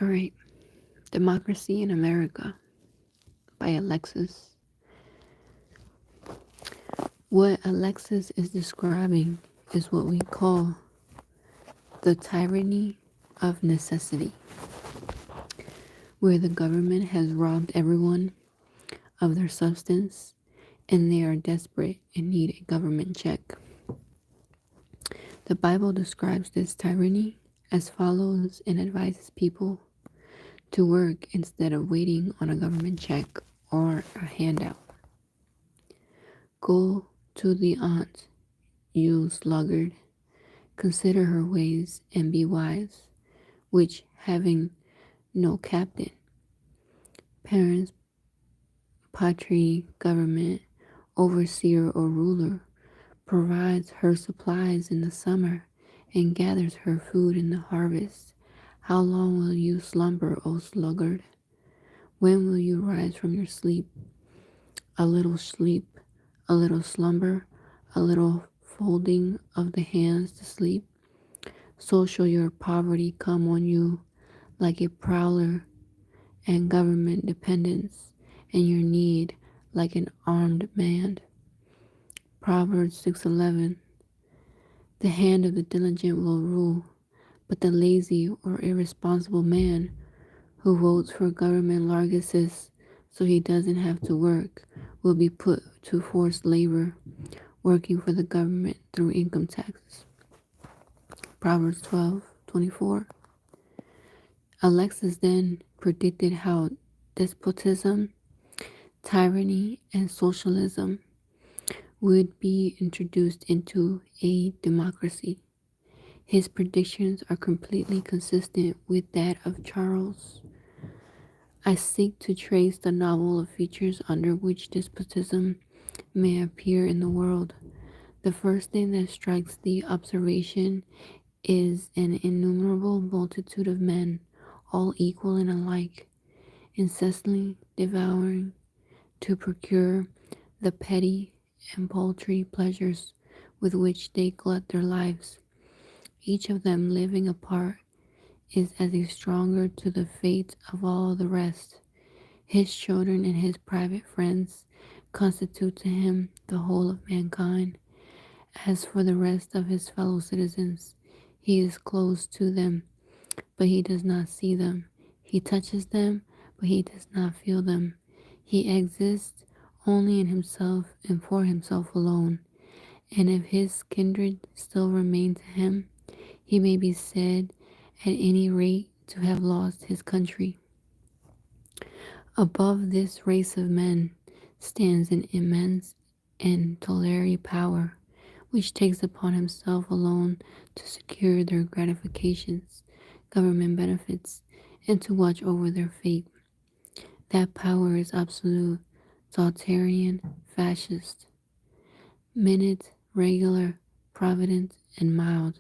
All right. Democracy in America by Alexis. What Alexis is describing is what we call the tyranny of necessity, where the government has robbed everyone of their substance and they are desperate and need a government check. The Bible describes this tyranny as follows and advises people to work instead of waiting on a government check or a handout. Go to the aunt, you sluggard, consider her ways and be wise, which having no captain, parents, patri, government, overseer, or ruler, provides her supplies in the summer and gathers her food in the harvest. How long will you slumber, O sluggard? When will you rise from your sleep? A little sleep, a little slumber, a little folding of the hands to sleep. So shall your poverty come on you like a prowler, and government dependence, and your need like an armed man. Proverbs 6:11. The hand of the diligent will rule, but the lazy or irresponsible man who votes for government largesses so he doesn't have to work will be put to forced labor, working for the government through income taxes. Proverbs 12:24. Alexis then predicted how despotism, tyranny, and socialism would be introduced into a democracy. His predictions are completely consistent with that of Charles. I seek to trace the novel of features under which despotism may appear in the world. The first thing that strikes the observation is an innumerable multitude of men, all equal and alike, incessantly devouring to procure the petty and paltry pleasures with which they glut their lives. Each of them living apart is as a stronger to the fate of all the rest. His children and his private friends constitute to him the whole of mankind. As for the rest of his fellow citizens, he is close to them, but he does not see them. He touches them, but he does not feel them. He exists only in himself and for himself alone. And if his kindred still remain to him, he may be said at any rate to have lost his country. Above this race of men stands an immense and tolerary power, which takes upon himself alone to secure their gratifications, government benefits, and to watch over their fate. That power is absolute, totalitarian, fascist, minute, regular, provident, and mild.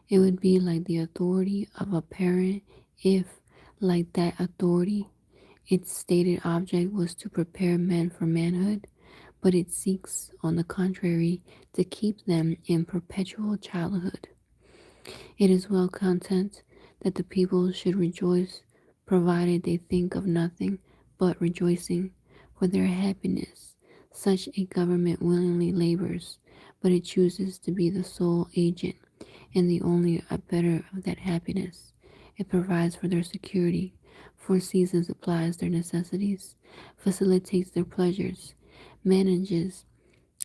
It would be like the authority of a parent if, like that authority, its stated object was to prepare men for manhood, but it seeks, on the contrary, to keep them in perpetual childhood. It is well content that the people should rejoice, provided they think of nothing but rejoicing for their happiness. Such a government willingly labors, but it chooses to be the sole agent and the only abettor of that happiness. It provides for their security, foresees and supplies their necessities, facilitates their pleasures, manages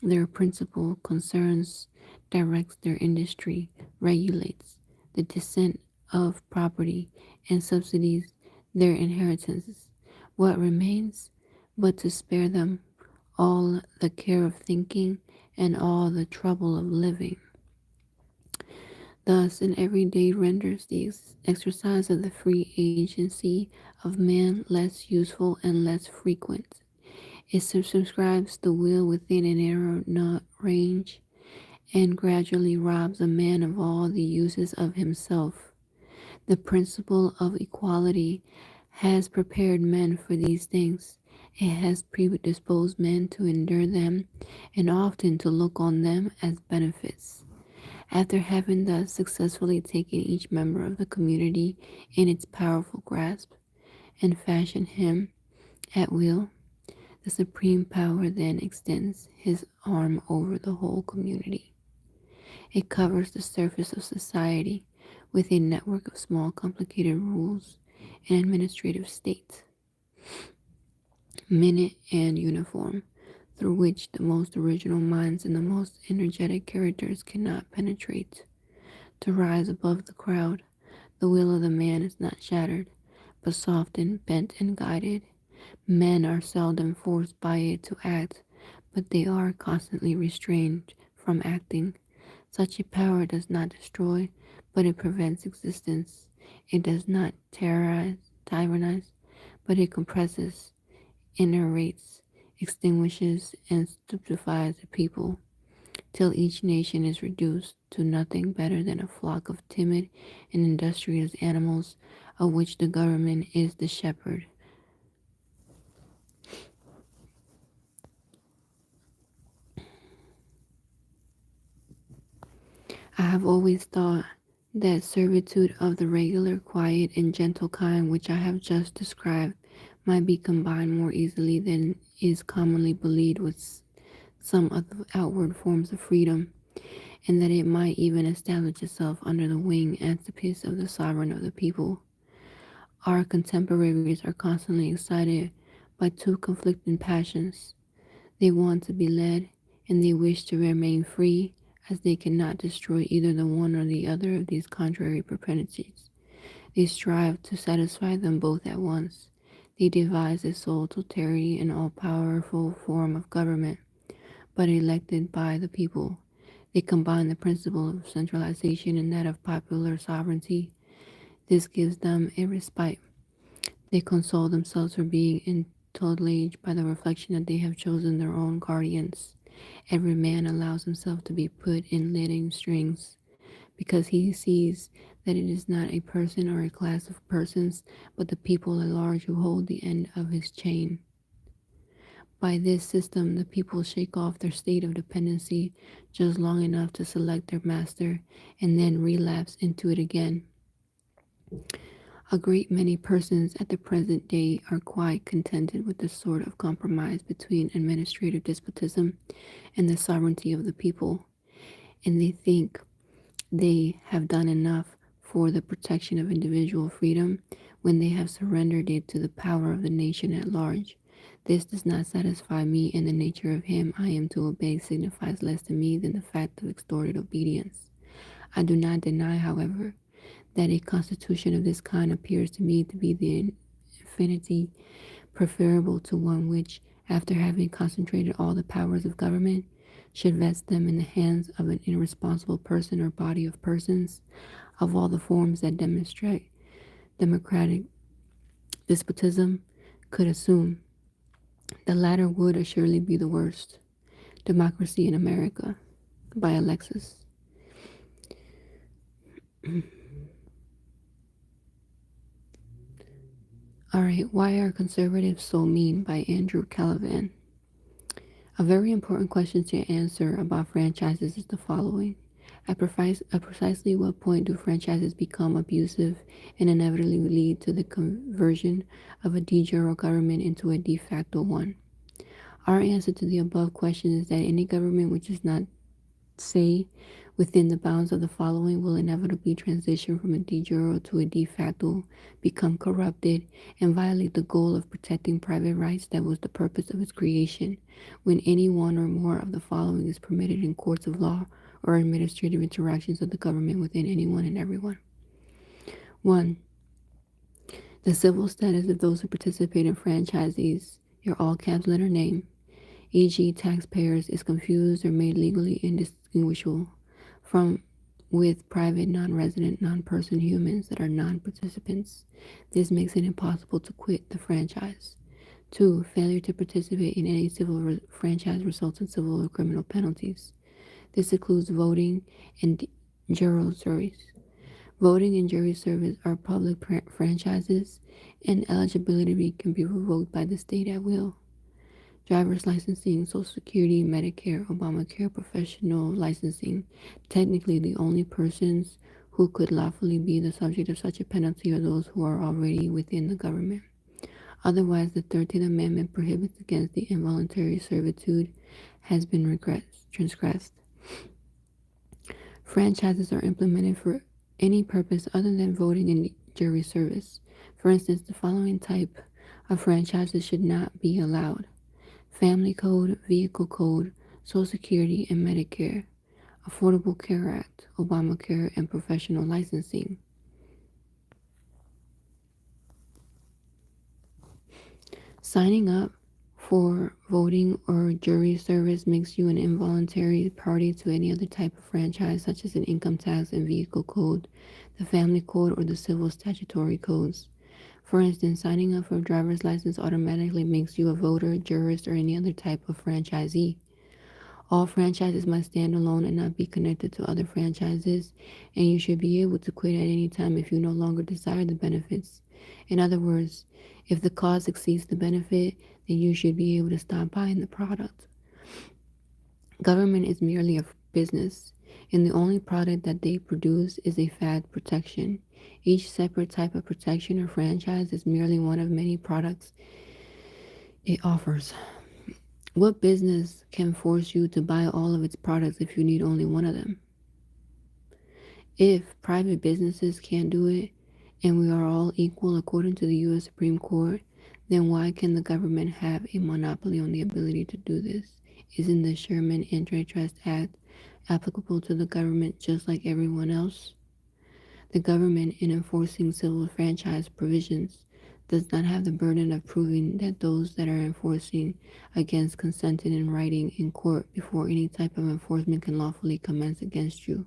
their principal concerns, directs their industry, regulates the descent of property, and subsidies their inheritances. What remains but to spare them all the care of thinking and all the trouble of living? Thus, in every day renders the exercise of the free agency of man less useful and less frequent. It circumscribes the will within a narrow range, and gradually robs a man of all the uses of himself. The principle of equality has prepared men for these things. It has predisposed men to endure them, and often to look on them as benefits. After having thus successfully taken each member of the community in its powerful grasp and fashioned him at will, the supreme power then extends his arm over the whole community. It covers the surface of society with a network of small, complicated rules and administrative states, minute and uniform, through which the most original minds and the most energetic characters cannot penetrate. To rise above the crowd, the will of the man is not shattered, but softened, bent, and guided. Men are seldom forced by it to act, but they are constantly restrained from acting. Such a power does not destroy, but it prevents existence. It does not tyrannize, but it compresses, enervates, extinguishes, and stupefies the people, till each nation is reduced to nothing better than a flock of timid and industrious animals, of which the government is the shepherd. I have always thought that servitude of the regular, quiet, and gentle kind which I have just described might be combined more easily than is commonly believed with some of the outward forms of freedom, and that it might even establish itself under the wing and the of the sovereign of the people. Our contemporaries are constantly excited by two conflicting passions. They want to be led, and they wish to remain free, as they cannot destroy either the one or the other of these contrary propensities. They strive to satisfy them both at once. They devise a sole totality and all-powerful form of government, but elected by the people. They combine the principle of centralization and that of popular sovereignty. This gives them a respite. They console themselves for being tutelaged by the reflection that they have chosen their own guardians. Every man allows himself to be put in leading strings, because he sees that it is not a person or a class of persons, but the people at large who hold the end of his chain. By this system, the people shake off their state of dependency just long enough to select their master, and then relapse into it again. A great many persons at the present day are quite contented with this sort of compromise between administrative despotism and the sovereignty of the people, and they think they have done enough for the protection of individual freedom when they have surrendered it to the power of the nation at large. This does not satisfy me, and the nature of him I am to obey signifies less to me than the fact of extorted obedience. I do not deny, however, that a constitution of this kind appears to me to be the infinity preferable to one which, after having concentrated all the powers of government, should vest them in the hands of an irresponsible person or body of persons. Of all the forms that demonstrate democratic despotism could assume, the latter would assuredly be the worst. Democracy in America by Alexis. Alright, why are conservatives so mean by Andrew Calavan? A very important question to answer about franchises is the following. At precisely what point do franchises become abusive and inevitably lead to the conversion of a de jure government into a de facto one? Our answer to the above question is that any government which does not say within the bounds of the following will inevitably transition from a de jure to a de facto, become corrupted, and violate the goal of protecting private rights that was the purpose of its creation, when any one or more of the following is permitted in courts of law or administrative interactions of the government within anyone and everyone. 1. The civil status of those who participate in franchisees, your all caps letter name, e.g. taxpayers, is confused or made legally indistinguishable from with private non-resident non-person humans that are non-participants. This makes it impossible to quit the franchise. 2. Failure to participate in any civil franchise results in civil or criminal penalties. This includes voting and jury service. Voting and jury service are public franchises, and eligibility can be revoked by the state at will. Driver's licensing, Social Security, Medicare, Obamacare, professional licensing. Technically, the only persons who could lawfully be the subject of such a penalty are those who are already within the government. Otherwise, the 13th Amendment prohibits against the involuntary servitude has been transgressed. Franchises are implemented for any purpose other than voting and jury service. For instance, the following type of franchises should not be allowed: Family Code, Vehicle Code, Social Security and Medicare, Affordable Care Act, Obamacare, and professional licensing. Signing up for voting or jury service makes you an involuntary party to any other type of franchise, such as an income tax and vehicle code, the family code, or the civil statutory codes. For instance, signing up for a driver's license automatically makes you a voter, jurist, or any other type of franchisee. All franchises must stand alone and not be connected to other franchises, and you should be able to quit at any time if you no longer desire the benefits. In other words, if the cause exceeds the benefit, then you should be able to stop buying the product. Government is merely a business, and the only product that they produce is a fad protection. Each separate type of protection or franchise is merely one of many products it offers. What business can force you to buy all of its products if you need only one of them? If private businesses can't do it, and we are all equal according to the U.S. Supreme Court, then why can the government have a monopoly on the ability to do this? Isn't the Sherman Antitrust Act applicable to the government just like everyone else? The government, in enforcing civil franchise provisions, does not have the burden of proving that those that are enforcing against consented in writing in court before any type of enforcement can lawfully commence against you.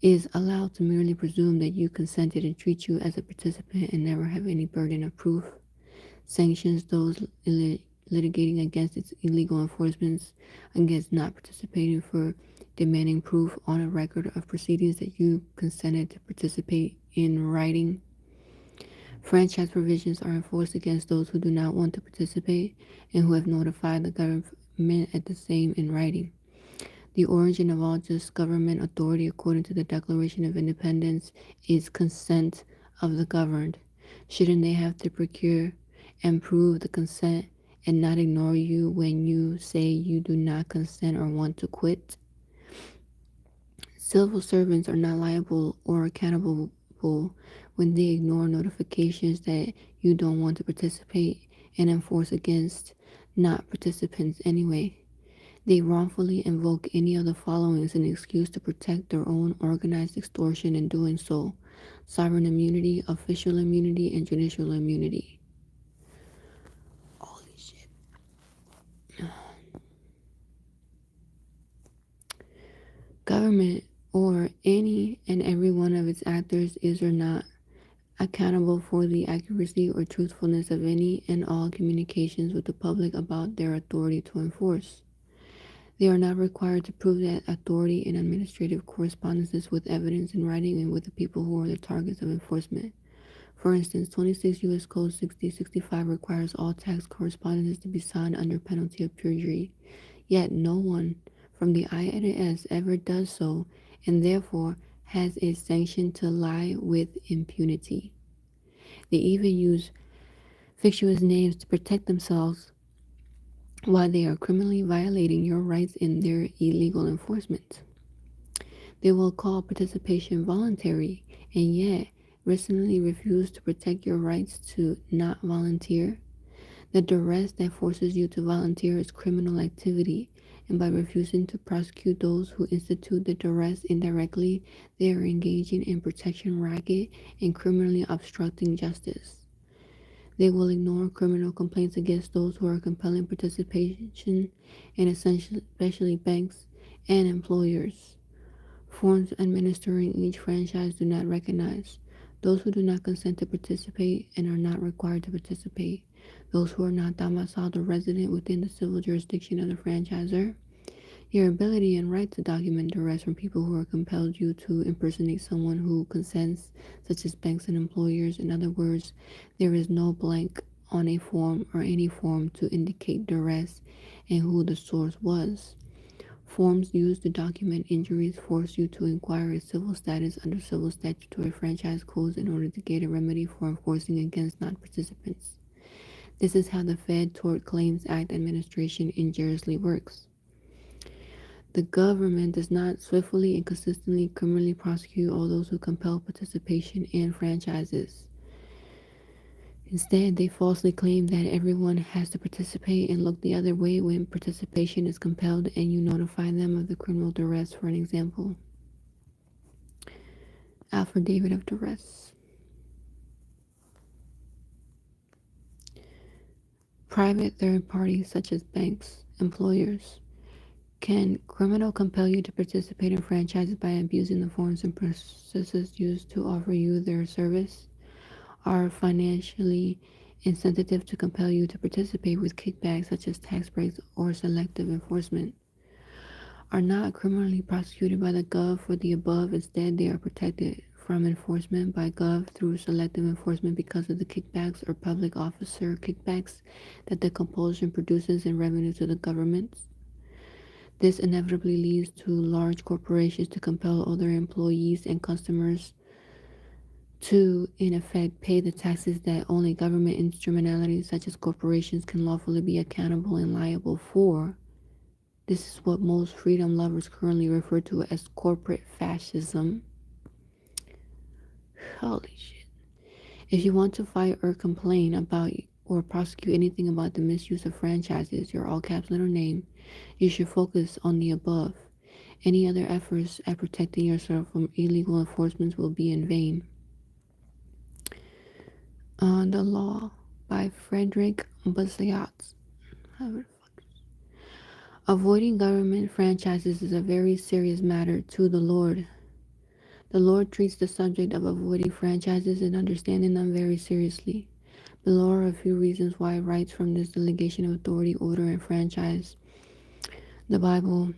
It is allowed to merely presume that you consented and treat you as a participant and never have any burden of proof. Sanctions those litigating against its illegal enforcements against not participating for demanding proof on a record of proceedings that you consented to participate in writing. Franchise provisions are enforced against those who do not want to participate and who have notified the government at the same in writing. The origin of all just government authority, according to the Declaration of Independence, is consent of the governed. Shouldn't they have to procure and prove the consent and not ignore you when you say you do not consent or want to quit? Civil servants are not liable or accountable when they ignore notifications that you don't want to participate and enforce against not participants anyway. They wrongfully invoke any of the following as an excuse to protect their own organized extortion in doing so: sovereign immunity, official immunity, and judicial immunity. Holy shit. Government, or any and every one of its actors, is or not accountable for the accuracy or truthfulness of any and all communications with the public about their authority to enforce. They are not required to prove that authority in administrative correspondences with evidence in writing and with the people who are the targets of enforcement. For instance, 26 U.S. Code 6065 requires all tax correspondences to be signed under penalty of perjury. Yet no one from the IRS ever does so, and therefore has a sanction to lie with impunity. They even use fictitious names to protect themselves while they are criminally violating your rights in their illegal enforcement. They will call participation voluntary and yet recently refuse to protect your rights to not volunteer. The duress that forces you to volunteer is criminal activity, and by refusing to prosecute those who institute the duress indirectly, they are engaging in protection racket and criminally obstructing justice. They will ignore criminal complaints against those who are compelling participation in especially banks and employers. Forms administering each franchise do not recognize those who do not consent to participate and are not required to participate, those who are not domiciled or resident within the civil jurisdiction of the franchisor. Your ability and right to document duress from people who are compelled you to impersonate someone who consents, such as banks and employers. In other words, there is no blank on a form or any form to indicate duress and who the source was. Forms used to document injuries force you to inquire a civil status under civil statutory franchise codes in order to get a remedy for enforcing against non-participants. This is how the Fed Tort Claims Act administration ingeniously works. The government does not swiftly and consistently criminally prosecute all those who compel participation in franchises. Instead, they falsely claim that everyone has to participate and look the other way when participation is compelled and you notify them of the criminal duress. For an example, affidavit of duress. Private third parties such as banks, employers, can criminal compel you to participate in franchises by abusing the forms and processes used to offer you their service? Are financially incentive to compel you to participate with kickbacks such as tax breaks or selective enforcement? Are not criminally prosecuted by the Gov for the above. Instead, they are protected from enforcement by Gov through selective enforcement because of the kickbacks or public officer kickbacks that the compulsion produces in revenue to the governments. This inevitably leads to large corporations to compel all their employees and customers to, in effect, pay the taxes that only government instrumentalities such as corporations can lawfully be accountable and liable for. This is what most freedom lovers currently refer to as corporate fascism. Holy shit. If you want to fight or complain about or prosecute anything about the misuse of franchises, your all caps letter name, you should focus on the above. Any other efforts at protecting yourself from illegal enforcements will be in vain. The Law by Frederick Bastiat. Avoiding government franchises is a very serious matter to the Lord. The Lord treats the subject of avoiding franchises and understanding them very seriously. Below are a few reasons why it writes from this delegation of authority, order, and franchise. The Bible.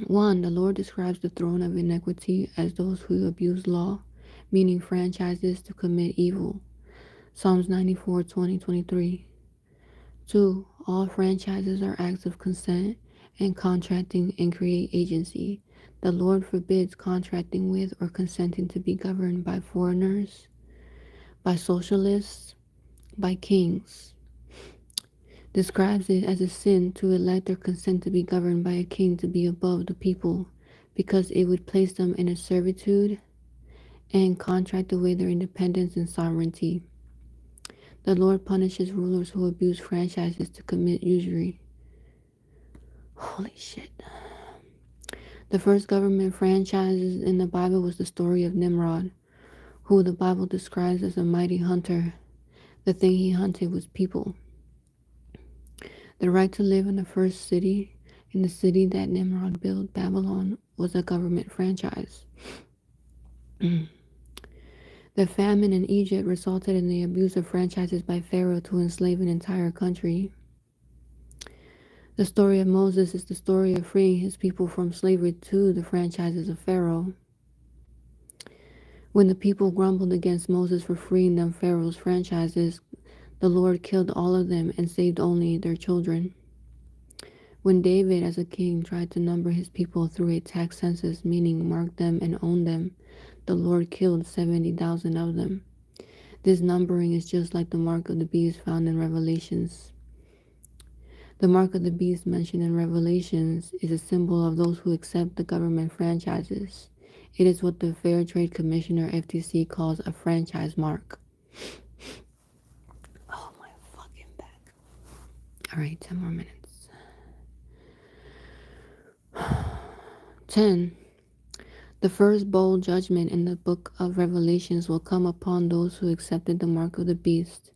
1. The Lord describes the throne of iniquity as those who abuse law, meaning franchises to commit evil. Psalms 94, 20, 23. 2. All franchises are acts of consent and contracting and create agency. The Lord forbids contracting with or consenting to be governed by foreigners, by socialists, by kings. Describes it as a sin to elect or consent to be governed by a king to be above the people, because it would place them in a servitude and contract away their independence and sovereignty. The Lord punishes rulers who abuse franchises to commit usury. Holy shit. The first government franchises in the Bible was the story of Nimrod, who the Bible describes as a mighty hunter. The thing he hunted was people. The right to live in the first city, in the city that Nimrod built, Babylon, was a government franchise. The famine in Egypt resulted in the abuse of franchises by Pharaoh to enslave an entire country. The story of Moses is the story of freeing his people from slavery to the franchises of Pharaoh. When the people grumbled against Moses for freeing them Pharaoh's franchises, the Lord killed all of them and saved only their children. When David, as a king, tried to number his people through a tax census, meaning mark them and own them, the Lord killed 70,000 of them. This numbering is just like the mark of the beast found in Revelations. The mark of the beast mentioned in Revelations is a symbol of those who accept the government franchises. It is what the Fair Trade Commissioner FTC calls a franchise mark. Oh my fucking back. Alright, 10 more minutes. 10. The first bold judgment in the book of Revelations will come upon those who accepted the mark of the beast.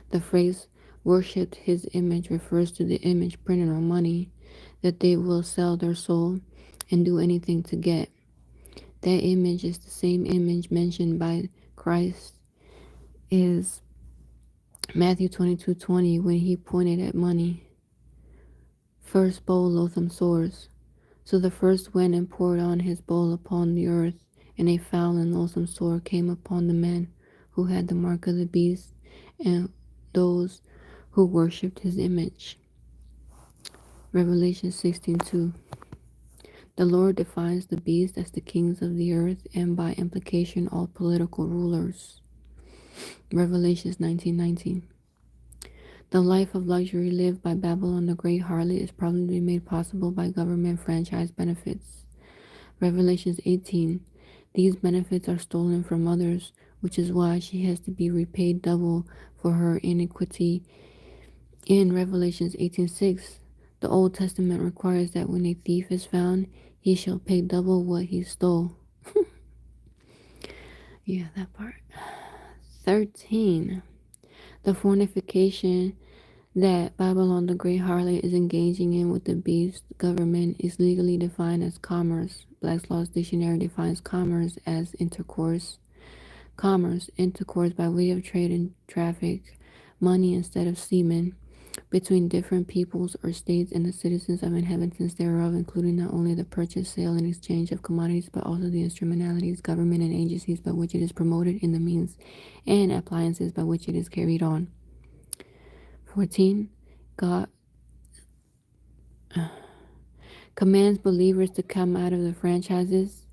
The phrase worshipped his image refers to the image printed on money that they will sell their soul and do anything to get. That image is the same image mentioned by Christ is Matthew 22:20 when he pointed at money. First bowl loathsome sores. So the first went and poured on his bowl upon the earth, and a foul and loathsome sore came upon the men who had the mark of the beast, and those who worshipped his image. Revelation 16:2. The Lord defines the beast as the kings of the earth and by implication all political rulers. Revelations 19:19. The life of luxury lived by Babylon the Great Harlot is probably made possible by government franchise benefits. Revelations 18. These benefits are stolen from others, which is why she has to be repaid double for her iniquity. In Revelations 18:6, the Old Testament requires that when a thief is found, he shall pay double what he stole. Yeah, that part. 13. The fornication that Babylon the Great Harlot is engaging in with the beast government is legally defined as commerce. Black's Law's Dictionary defines commerce as intercourse. Commerce, intercourse by way of trade and traffic, money instead of semen, between different peoples or states and the citizens of inhabitants thereof, including not only the purchase, sale, and exchange of commodities, but also the instrumentalities, government, and agencies by which it is promoted in the means and appliances by which it is carried on. 14. God commands believers to come out of the franchises.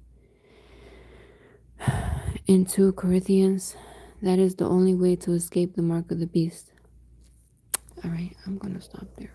In 2 Corinthians, that is the only way to escape the mark of the beast. All right, I'm going to stop there.